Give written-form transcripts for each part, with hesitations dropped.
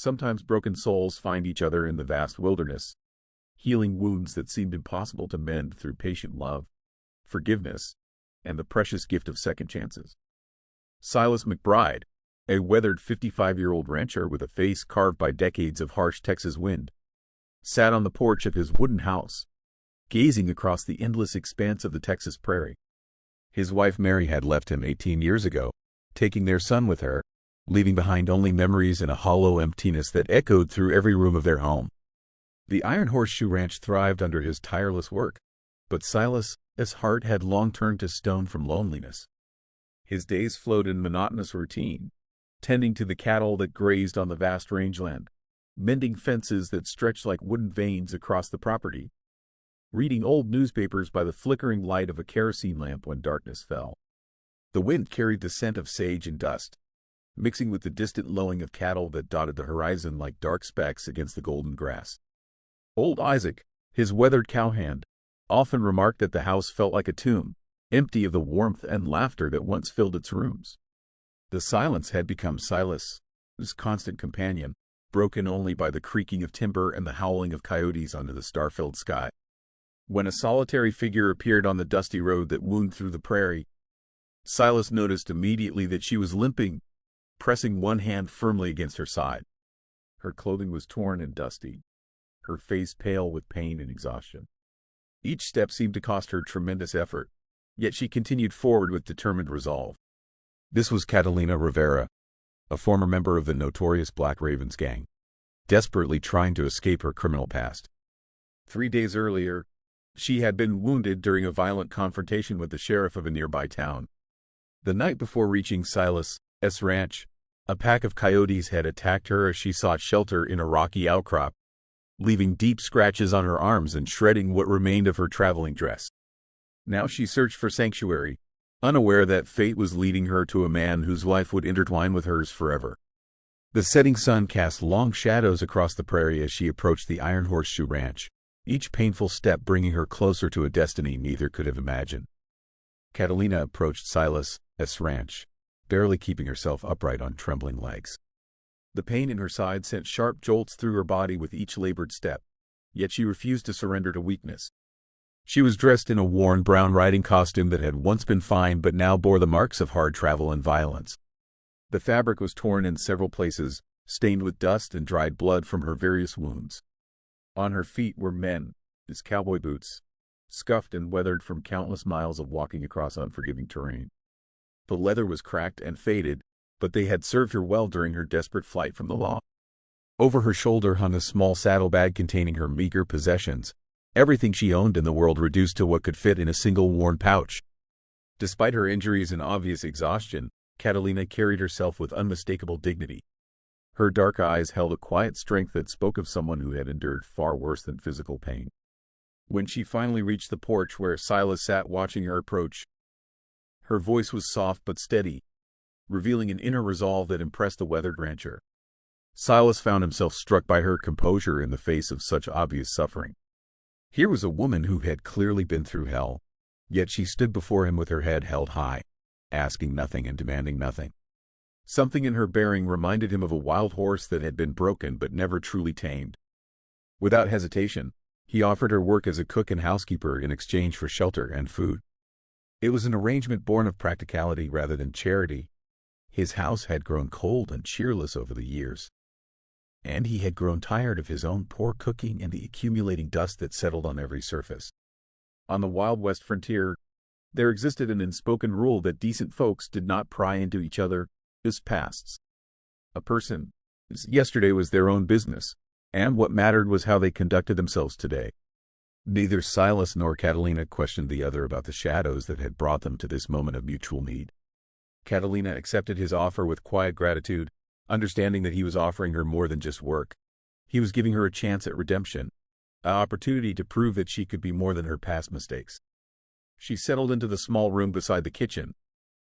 Sometimes broken souls find each other in the vast wilderness, healing wounds that seemed impossible to mend through patient love, forgiveness, and the precious gift of second chances. Silas McBride, a weathered 55-year-old rancher with a face carved by decades of harsh Texas wind, sat on the porch of his wooden house, gazing across the endless expanse of the Texas prairie. His wife Mary had left him 18 years ago, taking their son with her, leaving behind only memories and a hollow emptiness that echoed through every room of their home. The Iron Horseshoe Ranch thrived under his tireless work, but Silas's heart had long turned to stone from loneliness. His days flowed in monotonous routine, tending to the cattle that grazed on the vast rangeland, mending fences that stretched like wooden veins across the property, reading old newspapers by the flickering light of a kerosene lamp when darkness fell. The wind carried the scent of sage and dust, mixing with the distant lowing of cattle that dotted the horizon like dark specks against the golden grass. Old Isaac, his weathered cowhand, often remarked that the house felt like a tomb, empty of the warmth and laughter that once filled its rooms. The silence had become Silas's constant companion, broken only by the creaking of timber and the howling of coyotes under the star-filled sky. When a solitary figure appeared on the dusty road that wound through the prairie, Silas noticed immediately that she was limping, pressing one hand firmly against her side. Her clothing was torn and dusty, her face pale with pain and exhaustion. Each step seemed to cost her tremendous effort, yet she continued forward with determined resolve. This was Catalina Rivera, a former member of the notorious Black Ravens gang, desperately trying to escape her criminal past. 3 days earlier, she had been wounded during a violent confrontation with the sheriff of a nearby town. The night before reaching Silas's ranch, a pack of coyotes had attacked her as she sought shelter in a rocky outcrop, leaving deep scratches on her arms and shredding what remained of her traveling dress. Now she searched for sanctuary, unaware that fate was leading her to a man whose life would intertwine with hers forever. The setting sun cast long shadows across the prairie as she approached the Iron Horseshoe Ranch, each painful step bringing her closer to a destiny neither could have imagined. Catalina approached Silas's ranch, barely keeping herself upright on trembling legs. The pain in her side sent sharp jolts through her body with each labored step, yet she refused to surrender to weakness. She was dressed in a worn brown riding costume that had once been fine but now bore the marks of hard travel and violence. The fabric was torn in several places, stained with dust and dried blood from her various wounds. On her feet were men's cowboy boots, scuffed and weathered from countless miles of walking across unforgiving terrain. The leather was cracked and faded, but they had served her well during her desperate flight from the law. Over her shoulder hung a small saddlebag containing her meager possessions, everything she owned in the world reduced to what could fit in a single worn pouch. Despite her injuries and obvious exhaustion, Catalina carried herself with unmistakable dignity. Her dark eyes held a quiet strength that spoke of someone who had endured far worse than physical pain. When she finally reached the porch where Silas sat watching her approach, her voice was soft but steady, revealing an inner resolve that impressed the weathered rancher. Silas found himself struck by her composure in the face of such obvious suffering. Here was a woman who had clearly been through hell, yet she stood before him with her head held high, asking nothing and demanding nothing. Something in her bearing reminded him of a wild horse that had been broken but never truly tamed. Without hesitation, he offered her work as a cook and housekeeper in exchange for shelter and food. It was an arrangement born of practicality rather than charity. His house had grown cold and cheerless over the years, and he had grown tired of his own poor cooking and the accumulating dust that settled on every surface. On the Wild West frontier, there existed an unspoken rule that decent folks did not pry into each other's pasts. A person's yesterday was their own business, and what mattered was how they conducted themselves today. Neither Silas nor Catalina questioned the other about the shadows that had brought them to this moment of mutual need. Catalina accepted his offer with quiet gratitude, understanding that he was offering her more than just work. He was giving her a chance at redemption, an opportunity to prove that she could be more than her past mistakes. She settled into the small room beside the kitchen,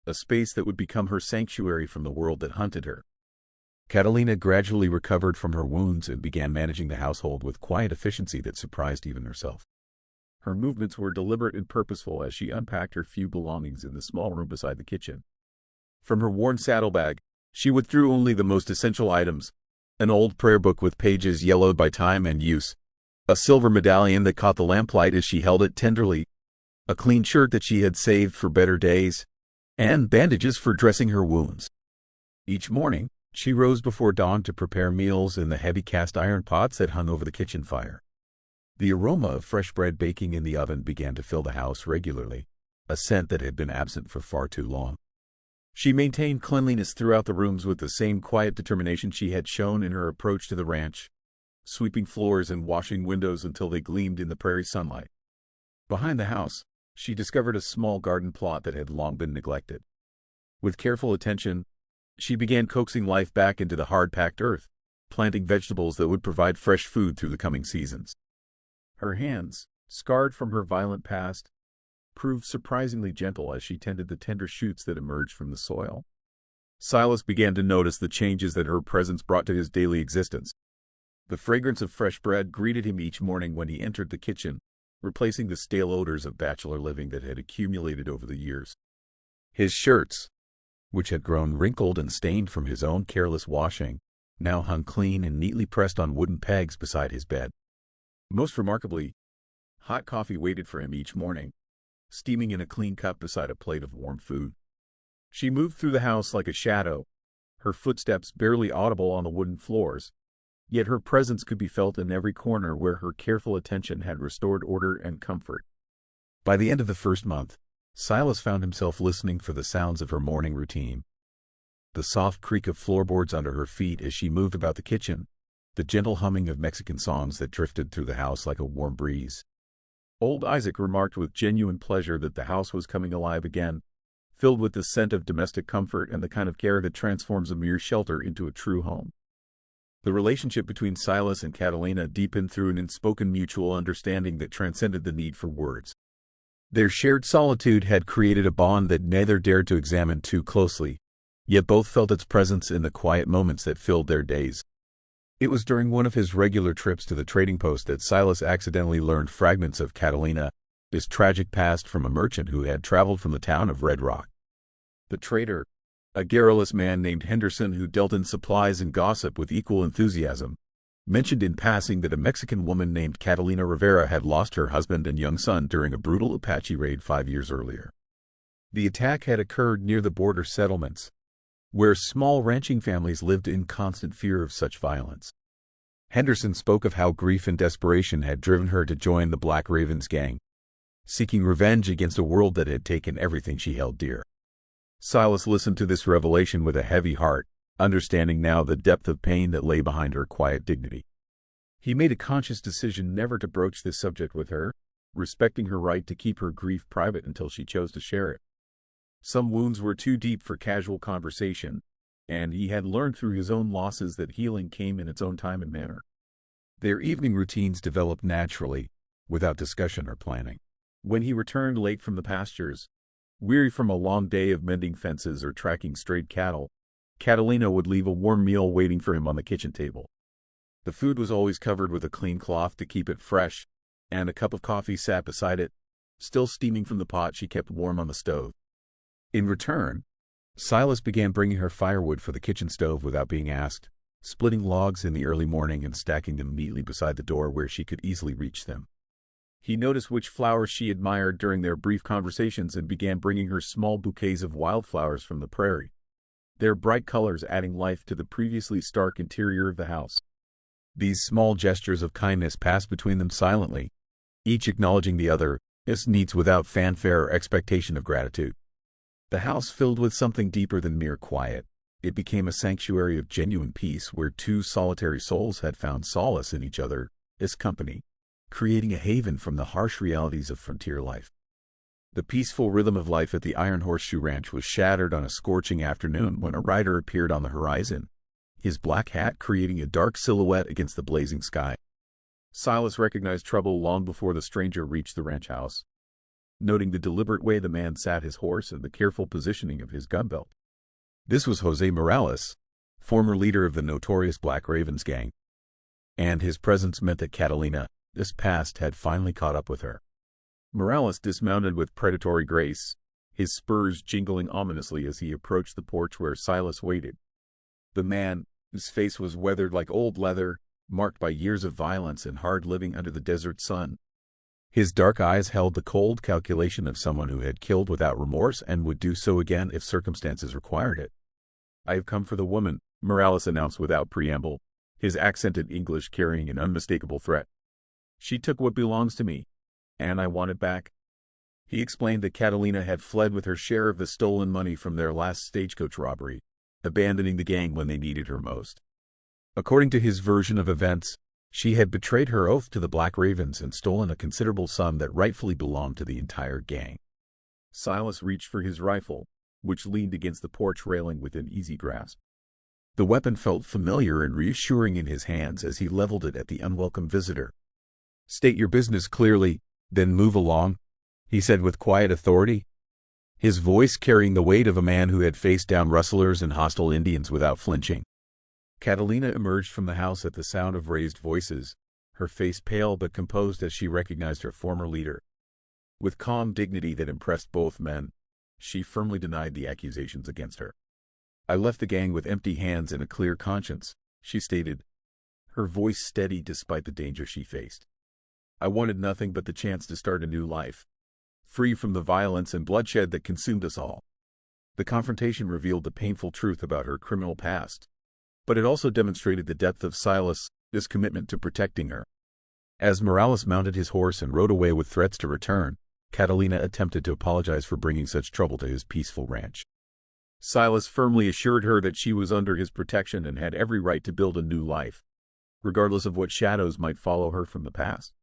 a space that would become her sanctuary from the world that hunted her. Catalina gradually recovered from her wounds and began managing the household with quiet efficiency that surprised even herself. Her movements were deliberate and purposeful as she unpacked her few belongings in the small room beside the kitchen. From her worn saddlebag, she withdrew only the most essential items, An old prayer book with pages yellowed by time and use. A silver medallion that caught the lamplight as she held it tenderly. A clean shirt that she had saved for better days. And bandages for dressing her wounds. Each morning, she rose before dawn to prepare meals in the heavy cast iron pots that hung over the kitchen fire. The aroma of fresh bread baking in the oven began to fill the house regularly, a scent that had been absent for far too long. She maintained cleanliness throughout the rooms with the same quiet determination she had shown in her approach to the ranch, sweeping floors and washing windows until they gleamed in the prairie sunlight. Behind the house, she discovered a small garden plot that had long been neglected. With careful attention, she began coaxing life back into the hard-packed earth, planting vegetables that would provide fresh food through the coming seasons. Her hands, scarred from her violent past, proved surprisingly gentle as she tended the tender shoots that emerged from the soil. Silas began to notice the changes that her presence brought to his daily existence. The fragrance of fresh bread greeted him each morning when he entered the kitchen, replacing the stale odors of bachelor living that had accumulated over the years. His shirts, which had grown wrinkled and stained from his own careless washing, now hung clean and neatly pressed on wooden pegs beside his bed. Most remarkably, hot coffee waited for him each morning, steaming in a clean cup beside a plate of warm food. She moved through the house like a shadow, her footsteps barely audible on the wooden floors, yet her presence could be felt in every corner where her careful attention had restored order and comfort. By the end of the first month, Silas found himself listening for the sounds of her morning routine. The soft creak of floorboards under her feet as she moved about the kitchen, the gentle humming of Mexican songs that drifted through the house like a warm breeze. Old Isaac remarked with genuine pleasure that the house was coming alive again, filled with the scent of domestic comfort and the kind of care that transforms a mere shelter into a true home. The relationship between Silas and Catalina deepened through an unspoken mutual understanding that transcended the need for words. Their shared solitude had created a bond that neither dared to examine too closely, yet both felt its presence in the quiet moments that filled their days. It was during one of his regular trips to the trading post that Silas accidentally learned fragments of Catalina's tragic past from a merchant who had traveled from the town of Red Rock. The trader, a garrulous man named Henderson who dealt in supplies and gossip with equal enthusiasm, mentioned in passing that a Mexican woman named Catalina Rivera had lost her husband and young son during a brutal Apache raid 5 years earlier. The attack had occurred near the border settlements, where small ranching families lived in constant fear of such violence. Henderson spoke of how grief and desperation had driven her to join the Black Ravens gang, seeking revenge against a world that had taken everything she held dear. Silas listened to this revelation with a heavy heart, understanding now the depth of pain that lay behind her quiet dignity. He made a conscious decision never to broach this subject with her, respecting her right to keep her grief private until she chose to share it. Some wounds were too deep for casual conversation, and he had learned through his own losses that healing came in its own time and manner. Their evening routines developed naturally, without discussion or planning. When he returned late from the pastures, weary from a long day of mending fences or tracking strayed cattle, Catalina would leave a warm meal waiting for him on the kitchen table. The food was always covered with a clean cloth to keep it fresh, and a cup of coffee sat beside it, still steaming from the pot she kept warm on the stove. In return, Silas began bringing her firewood for the kitchen stove without being asked, splitting logs in the early morning and stacking them neatly beside the door where she could easily reach them. He noticed which flowers she admired during their brief conversations and began bringing her small bouquets of wildflowers from the prairie, their bright colors adding life to the previously stark interior of the house. These small gestures of kindness passed between them silently, each acknowledging the other's needs without fanfare or expectation of gratitude. The house filled with something deeper than mere quiet. It became a sanctuary of genuine peace where two solitary souls had found solace in each other's company, creating a haven from the harsh realities of frontier life. The peaceful rhythm of life at the Iron Horseshoe Ranch was shattered on a scorching afternoon when a rider appeared on the horizon, his black hat creating a dark silhouette against the blazing sky. Silas recognized trouble long before the stranger reached the ranch house, noting the deliberate way the man sat his horse and the careful positioning of his gun belt. This was Jose Morales, former leader of the notorious Black Ravens gang, and his presence meant that Catalina's past had finally caught up with her. Morales dismounted with predatory grace, his spurs jingling ominously as he approached the porch where Silas waited. The man, His face was weathered like old leather, marked by years of violence and hard living under the desert sun. His dark eyes held the cold calculation of someone who had killed without remorse and would do so again if circumstances required it. "I have come for the woman," Morales announced without preamble, his accented English carrying an unmistakable threat. "She took what belongs to me, and I want it back." He explained that Catalina had fled with her share of the stolen money from their last stagecoach robbery, abandoning the gang when they needed her most. According to his version of events, she had betrayed her oath to the Black Ravens and stolen a considerable sum that rightfully belonged to the entire gang. Silas reached for his rifle, which leaned against the porch railing within easy grasp. The weapon felt familiar and reassuring in his hands as he leveled it at the unwelcome visitor. "State your business clearly, then move along," he said with quiet authority, his voice carrying the weight of a man who had faced down rustlers and hostile Indians without flinching. Catalina emerged from the house at the sound of raised voices, her face pale but composed as she recognized her former leader. With calm dignity that impressed both men, she firmly denied the accusations against her. "I left the gang with empty hands and a clear conscience," she stated, her voice steady despite the danger she faced. "I wanted nothing but the chance to start a new life, free from the violence and bloodshed that consumed us all." The confrontation revealed the painful truth about her criminal past, but it also demonstrated the depth of Silas' commitment to protecting her. As Morales mounted his horse and rode away with threats to return, Catalina attempted to apologize for bringing such trouble to his peaceful ranch. Silas firmly assured her that she was under his protection and had every right to build a new life, regardless of what shadows might follow her from the past.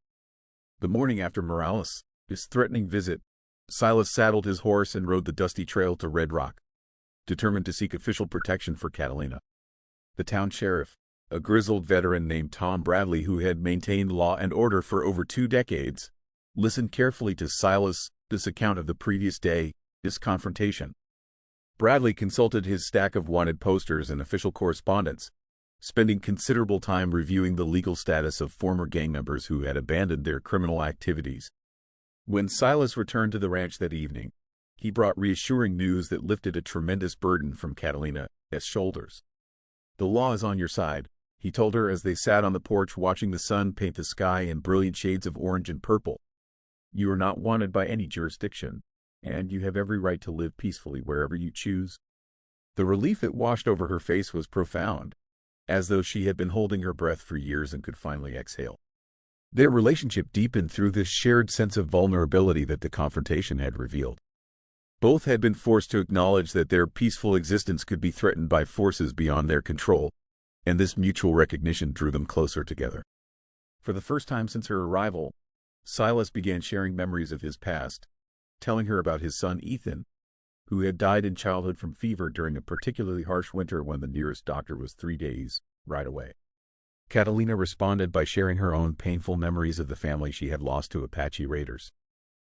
The morning after Morales' threatening visit, Silas saddled his horse and rode the dusty trail to Red Rock, determined to seek official protection for Catalina. The town sheriff, a grizzled veteran named Tom Bradley who had maintained law and order for over 2 decades, listened carefully to Silas' account of the previous day, his confrontation. Bradley consulted his stack of wanted posters and official correspondence, spending considerable time reviewing the legal status of former gang members who had abandoned their criminal activities. When Silas returned to the ranch that evening, he brought reassuring news that lifted a tremendous burden from Catalina's shoulders. "The law is on your side," he told her as they sat on the porch watching the sun paint the sky in brilliant shades of orange and purple. "You are not wanted by any jurisdiction, and you have every right to live peacefully wherever you choose." The relief that washed over her face was profound, as though she had been holding her breath for years and could finally exhale. Their relationship deepened through this shared sense of vulnerability that the confrontation had revealed. Both had been forced to acknowledge that their peaceful existence could be threatened by forces beyond their control, and this mutual recognition drew them closer together. For the first time since her arrival, Silas began sharing memories of his past, telling her about his son Ethan, who had died in childhood from fever during a particularly harsh winter when the nearest doctor was 3 days' ride away. Catalina responded by sharing her own painful memories of the family she had lost to Apache raiders.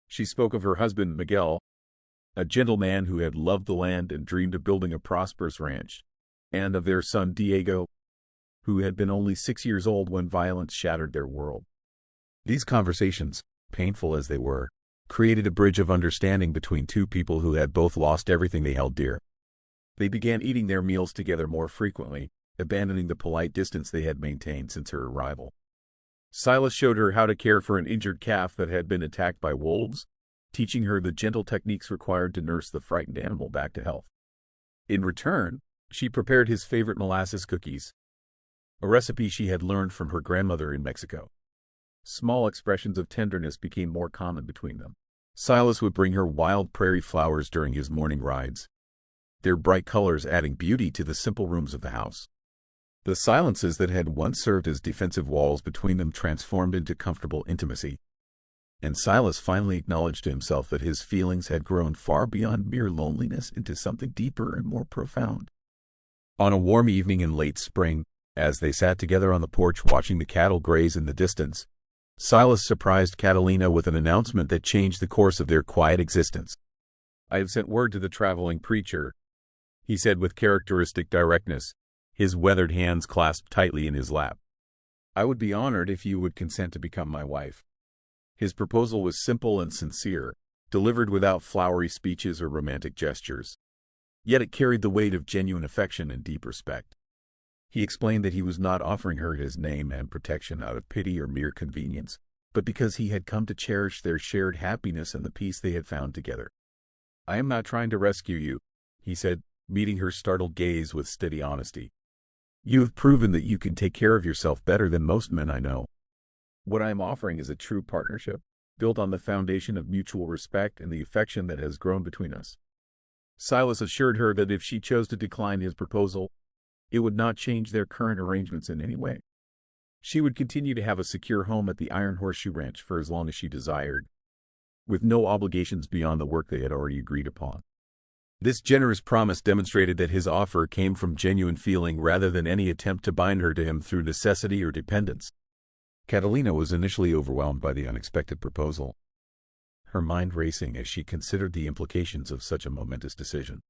She spoke of her husband Miguel, a gentle man who had loved the land and dreamed of building a prosperous ranch, and of their son Diego, who had been only 6 years old when violence shattered their world. These conversations, painful as they were, created a bridge of understanding between two people who had both lost everything they held dear. They began eating their meals together more frequently, abandoning the polite distance they had maintained since her arrival. Silas showed her how to care for an injured calf that had been attacked by wolves, teaching her the gentle techniques required to nurse the frightened animal back to health. In return, she prepared his favorite molasses cookies, a recipe she had learned from her grandmother in Mexico. Small expressions of tenderness became more common between them. Silas would bring her wild prairie flowers during his morning rides, their bright colors adding beauty to the simple rooms of the house. The silences that had once served as defensive walls between them transformed into comfortable intimacy, and Silas finally acknowledged to himself that his feelings had grown far beyond mere loneliness into something deeper and more profound. On a warm evening in late spring, as they sat together on the porch watching the cattle graze in the distance, Silas surprised Catalina with an announcement that changed the course of their quiet existence. "I have sent word to the traveling preacher," he said with characteristic directness, his weathered hands clasped tightly in his lap. "I would be honored if you would consent to become my wife." His proposal was simple and sincere, delivered without flowery speeches or romantic gestures. Yet it carried the weight of genuine affection and deep respect. He explained that he was not offering her his name and protection out of pity or mere convenience, but because he had come to cherish their shared happiness and the peace they had found together. "I am not trying to rescue you," he said, meeting her startled gaze with steady honesty. "You have proven that you can take care of yourself better than most men I know. What I am offering is a true partnership, built on the foundation of mutual respect and the affection that has grown between us." Silas assured her that if she chose to decline his proposal, it would not change their current arrangements in any way. She would continue to have a secure home at the Iron Horseshoe Ranch for as long as she desired, with no obligations beyond the work they had already agreed upon. This generous promise demonstrated that his offer came from genuine feeling rather than any attempt to bind her to him through necessity or dependence. Catalina was initially overwhelmed by the unexpected proposal, her mind racing as she considered the implications of such a momentous decision.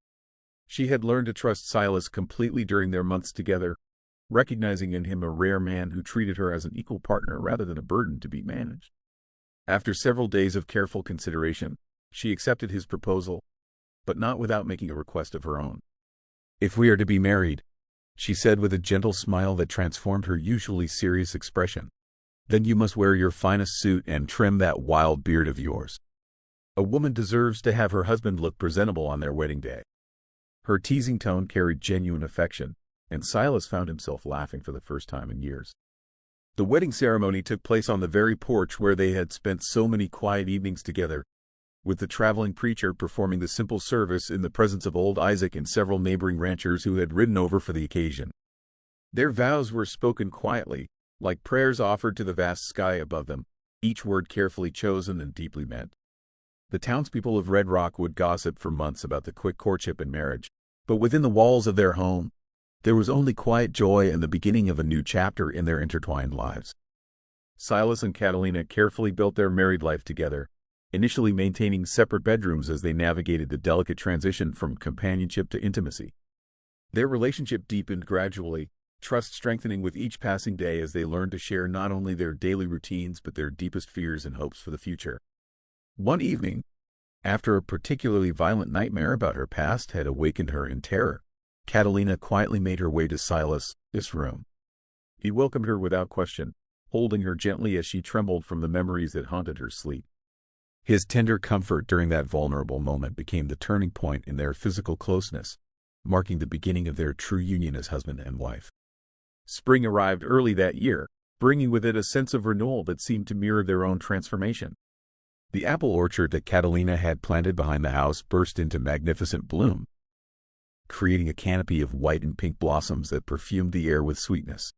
She had learned to trust Silas completely during their months together, recognizing in him a rare man who treated her as an equal partner rather than a burden to be managed. After several days of careful consideration, she accepted his proposal, but not without making a request of her own. "If we are to be married," she said with a gentle smile that transformed her usually serious expression, "then you must wear your finest suit and trim that wild beard of yours. A woman deserves to have her husband look presentable on their wedding day." Her teasing tone carried genuine affection, and Silas found himself laughing for the first time in years. The wedding ceremony took place on the very porch where they had spent so many quiet evenings together, with the traveling preacher performing the simple service in the presence of old Isaac and several neighboring ranchers who had ridden over for the occasion. Their vows were spoken quietly, like prayers offered to the vast sky above them, each word carefully chosen and deeply meant. The townspeople of Red Rock would gossip for months about the quick courtship and marriage, but within the walls of their home, there was only quiet joy and the beginning of a new chapter in their intertwined lives. Silas and Catalina carefully built their married life together, initially maintaining separate bedrooms as they navigated the delicate transition from companionship to intimacy. Their relationship deepened gradually, trust strengthening with each passing day as they learned to share not only their daily routines but their deepest fears and hopes for the future. One evening, after a particularly violent nightmare about her past had awakened her in terror, Catalina quietly made her way to Silas' room. He welcomed her without question, holding her gently as she trembled from the memories that haunted her sleep. His tender comfort during that vulnerable moment became the turning point in their physical closeness, marking the beginning of their true union as husband and wife. Spring arrived early that year, bringing with it a sense of renewal that seemed to mirror their own transformation. The apple orchard that Catalina had planted behind the house burst into magnificent bloom, creating a canopy of white and pink blossoms that perfumed the air with sweetness.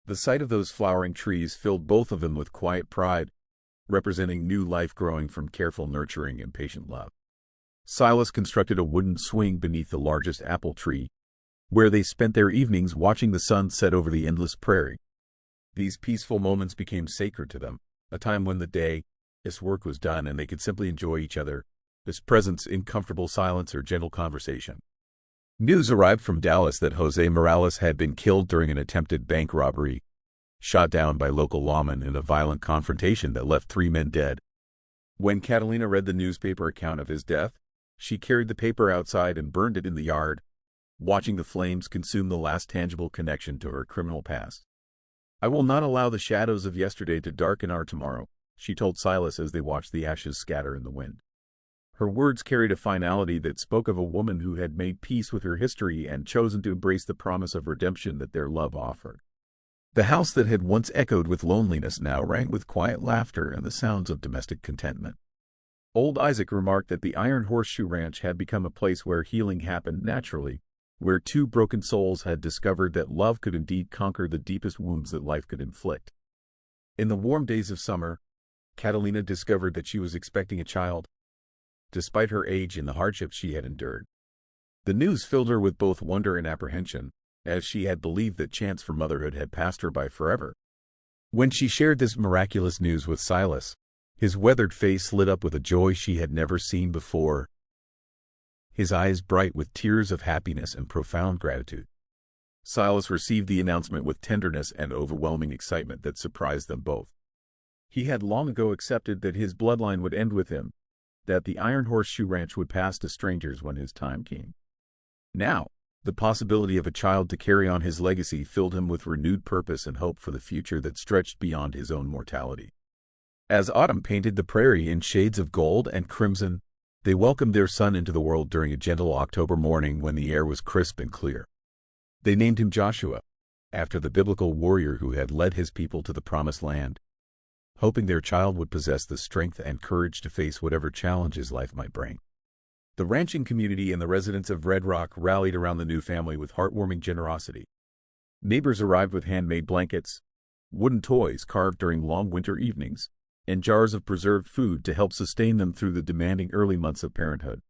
The sight of those flowering trees filled both of them with quiet pride, representing new life growing from careful nurturing and patient love. Silas constructed a wooden swing beneath the largest apple tree, where they spent their evenings watching the sun set over the endless prairie. These peaceful moments became sacred to them, a time when the day's work was done and they could simply enjoy each other's presence in comfortable silence or gentle conversation. News arrived from Dallas that Jose Morales had been killed during an attempted bank robbery, shot down by local lawmen in a violent confrontation that left 3 men dead. When Catalina read the newspaper account of his death, she carried the paper outside and burned it in the yard, watching the flames consume the last tangible connection to her criminal past. "I will not allow the shadows of yesterday to darken our tomorrow," she told Silas as they watched the ashes scatter in the wind. Her words carried a finality that spoke of a woman who had made peace with her history and chosen to embrace the promise of redemption that their love offered. The house that had once echoed with loneliness now rang with quiet laughter and the sounds of domestic contentment. Old Isaac remarked that the Iron Horseshoe Ranch had become a place where healing happened naturally, where 2 broken souls had discovered that love could indeed conquer the deepest wounds that life could inflict. In the warm days of summer, Catalina discovered that she was expecting a child, despite her age and the hardships she had endured. The news filled her with both wonder and apprehension, as she had believed that chance for motherhood had passed her by forever. When she shared this miraculous news with Silas, his weathered face lit up with a joy she had never seen before, his eyes bright with tears of happiness and profound gratitude. Silas received the announcement with tenderness and overwhelming excitement that surprised them both. He had long ago accepted that his bloodline would end with him, that the Iron Horseshoe Ranch would pass to strangers when his time came. Now, The possibility of a child to carry on his legacy filled him with renewed purpose and hope for the future that stretched beyond his own mortality. As autumn painted the prairie in shades of gold and crimson, they welcomed their son into the world during a gentle October morning when the air was crisp and clear. They named him Joshua, after the biblical warrior who had led his people to the promised land, hoping their child would possess the strength and courage to face whatever challenges life might bring. The ranching community and the residents of Red Rock rallied around the new family with heartwarming generosity. Neighbors arrived with handmade blankets, wooden toys carved during long winter evenings, and jars of preserved food to help sustain them through the demanding early months of parenthood.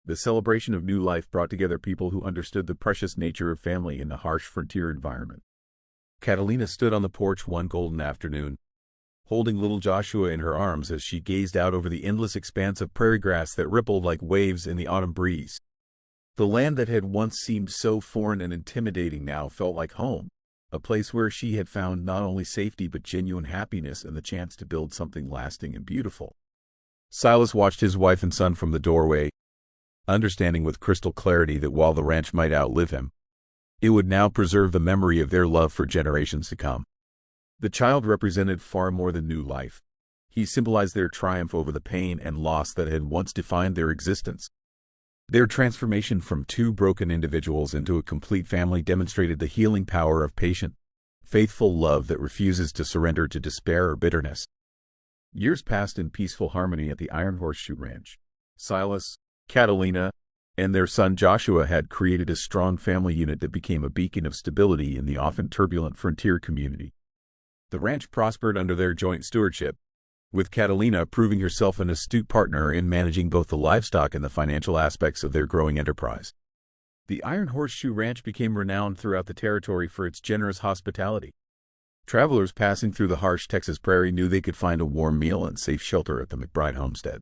The celebration of new life brought together people who understood the precious nature of family in a harsh frontier environment. Catalina stood on the porch one golden afternoon, holding little Joshua in her arms as she gazed out over the endless expanse of prairie grass that rippled like waves in the autumn breeze. The land that had once seemed so foreign and intimidating now felt like home, a place where she had found not only safety but genuine happiness and the chance to build something lasting and beautiful. Silas watched his wife and son from the doorway, understanding with crystal clarity that while the ranch might outlive him, it would now preserve the memory of their love for generations to come. The child represented far more than new life. He symbolized their triumph over the pain and loss that had once defined their existence. Their transformation from two broken individuals into a complete family demonstrated the healing power of patient, faithful love that refuses to surrender to despair or bitterness. Years passed in peaceful harmony at the Iron Horseshoe Ranch. Silas, Catalina, and their son Joshua had created a strong family unit that became a beacon of stability in the often turbulent frontier community. The ranch prospered under their joint stewardship, with Catalina proving herself an astute partner in managing both the livestock and the financial aspects of their growing enterprise. The Iron Horseshoe Ranch became renowned throughout the territory for its generous hospitality. Travelers passing through the harsh Texas prairie knew they could find a warm meal and safe shelter at the McBride homestead.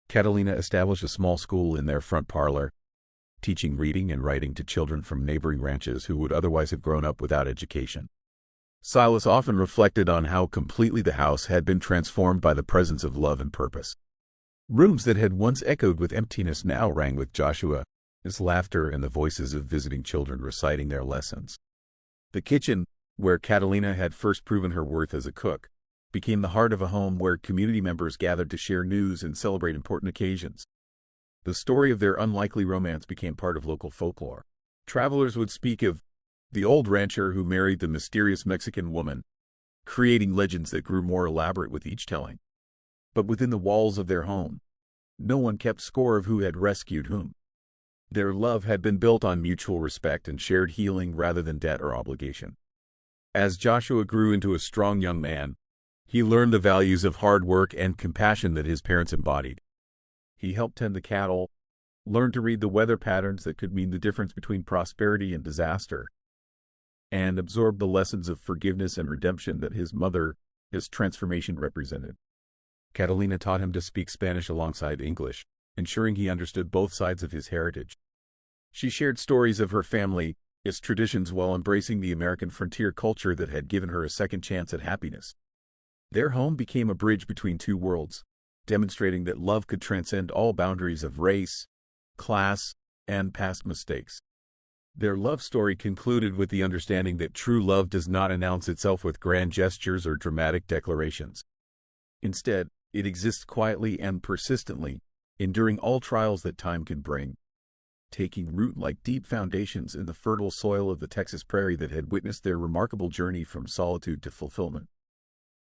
Catalina established a small school in their front parlor, teaching reading and writing to children from neighboring ranches who would otherwise have grown up without education. Silas often reflected on how completely the house had been transformed by the presence of love and purpose. Rooms that had once echoed with emptiness now rang with Joshua, his laughter and the voices of visiting children reciting their lessons. The kitchen, where Catalina had first proven her worth as a cook, became the heart of a home where community members gathered to share news and celebrate important occasions. The story of their unlikely romance became part of local folklore. Travelers would speak of the old rancher who married the mysterious Mexican woman, creating legends that grew more elaborate with each telling. But within the walls of their home, no one kept score of who had rescued whom. Their love had been built on mutual respect and shared healing rather than debt or obligation. As Joshua grew into a strong young man, he learned the values of hard work and compassion that his parents embodied. He helped tend the cattle, learned to read the weather patterns that could mean the difference between prosperity and disaster, and absorbed the lessons of forgiveness and redemption that his transformation represented. Catalina taught him to speak Spanish alongside English, ensuring he understood both sides of his heritage. She shared stories of her family, its traditions, while embracing the American frontier culture that had given her a second chance at happiness. Their home became a bridge between two worlds, demonstrating that love could transcend all boundaries of race, class, and past mistakes. Their love story concluded with the understanding that true love does not announce itself with grand gestures or dramatic declarations. Instead, it exists quietly and persistently, enduring all trials that time can bring, taking root like deep foundations in the fertile soil of the Texas prairie that had witnessed their remarkable journey from solitude to fulfillment.